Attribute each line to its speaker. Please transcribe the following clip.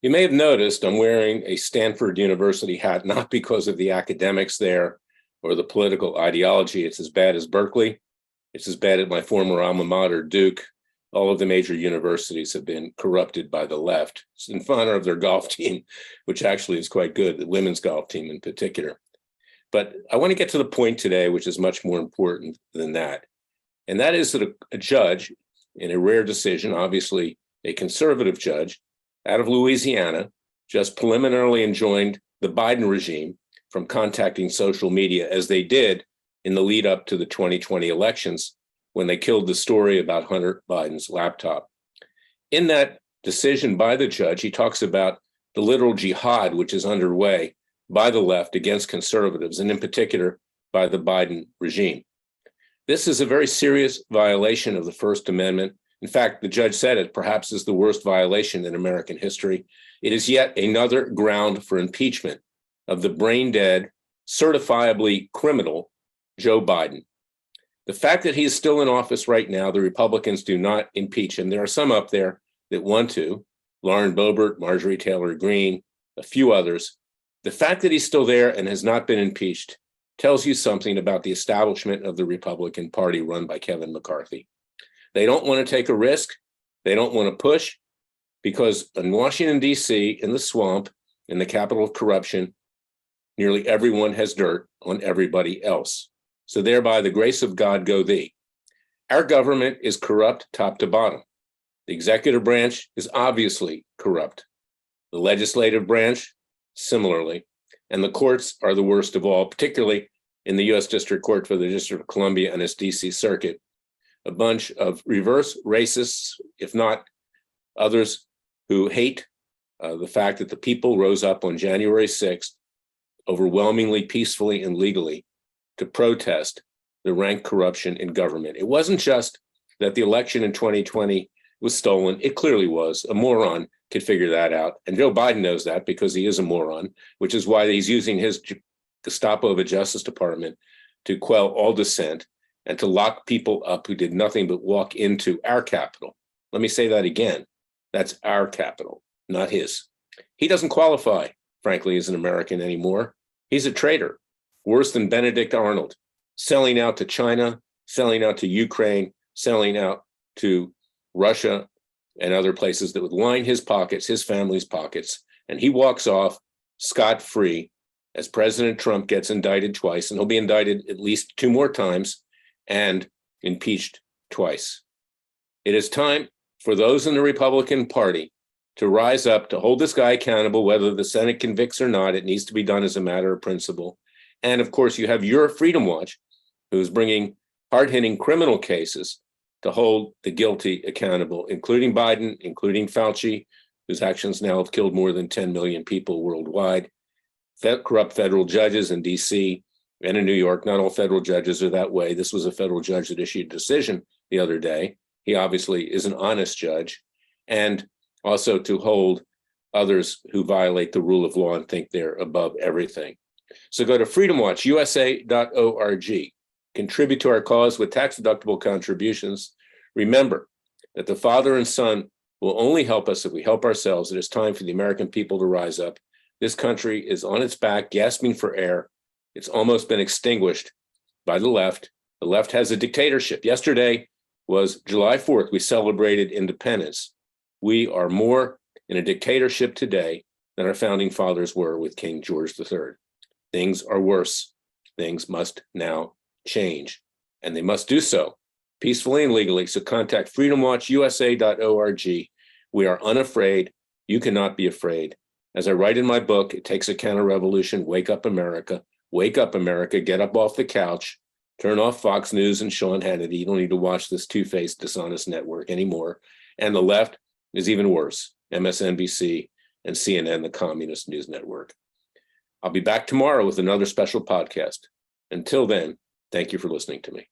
Speaker 1: You may have noticed I'm wearing a Stanford University hat, not because of the academics there or the political ideology. It's as bad as Berkeley. It's as bad as my former alma mater, Duke. All of the major universities have been corrupted by the left. It's in honor of their golf team, which actually is quite good, the women's golf team in particular. But I want to get to the point today, which is much more important than that. And that is that a judge, in a rare decision, obviously a conservative judge out of Louisiana, just preliminarily enjoined the Biden regime from contacting social media, as they did in the lead up to the 2020 elections when they killed the story about Hunter Biden's laptop. In that decision by the judge, he talks about the literal jihad which is underway by the left against conservatives, and in particular by the Biden regime. This is a very serious violation of the First Amendment. In fact, the judge said it perhaps is the worst violation in American history. It is yet another ground for impeachment of the brain-dead, certifiably criminal Joe Biden. The fact that he is still in office right now, the Republicans do not impeach him. There are some up there that want to, Lauren Boebert, Marjorie Taylor Greene, a few others. The fact that he's still there and has not been impeached tells you something about the establishment of the Republican Party run by Kevin McCarthy. They don't want to take a risk. They don't want to push, because in Washington, D.C., in the swamp, in the capital of corruption, nearly everyone has dirt on everybody else. So thereby the grace of God go thee. Our government is corrupt top to bottom. The executive branch is obviously corrupt. The legislative branch, similarly, and the courts are the worst of all, particularly in the U.S. District Court for the District of Columbia and its D.C. Circuit. A bunch of reverse racists, if not others, who hate the fact that the people rose up on January 6th, overwhelmingly peacefully and legally, to protest the rank corruption in government. It wasn't just that the election in 2020 was stolen. It clearly was. A moron could figure that out. And Joe Biden knows that because he is a moron, which is why he's using his Gestapo of a Justice Department to quell all dissent and to lock people up who did nothing but walk into our Capitol. Let me say that again. That's our Capitol, not his. He doesn't qualify, frankly, as an American anymore. He's a traitor, worse than Benedict Arnold, selling out to China, selling out to Ukraine, selling out to Russia and other places that would line his pockets, his family's pockets. And he walks off scot-free as President Trump gets indicted twice, and he'll be indicted at least 2 more times and impeached twice. It is time for those in the Republican Party to rise up, to hold this guy accountable, whether the Senate convicts or not. It needs to be done as a matter of principle. And of course, you have your Freedom Watch, who's bringing hard-hitting criminal cases to hold the guilty accountable, including Biden, including Fauci, whose actions now have killed more than 10 million people worldwide, corrupt federal judges in D.C. and in New York. Not all federal judges are that way. This was a federal judge that issued a decision the other day. He obviously is an honest judge. And also to hold others who violate the rule of law and think they're above everything. So go to freedomwatchusa.org. Contribute to our cause with tax-deductible contributions. Remember that the Father and Son will only help us if we help ourselves. It is time for the American people to rise up. This country is on its back, gasping for air. It's almost been extinguished by the left. The left has a dictatorship. Yesterday was July 4th. We celebrated independence. We are more in a dictatorship today than our founding fathers were with King George III. Things are worse. Things must now change, and they must do so peacefully and legally. So contact freedomwatchusa.org. We are unafraid. You cannot be afraid. As I write in my book, it takes a counter-revolution. Wake up, America. Wake up, America. Get up off the couch. Turn off Fox News and Sean Hannity. You don't need to watch this two-faced, dishonest network anymore. And the left is even worse. MSNBC and CNN, the communist news network. I'll be back tomorrow with another special podcast. Until then, thank you for listening to me.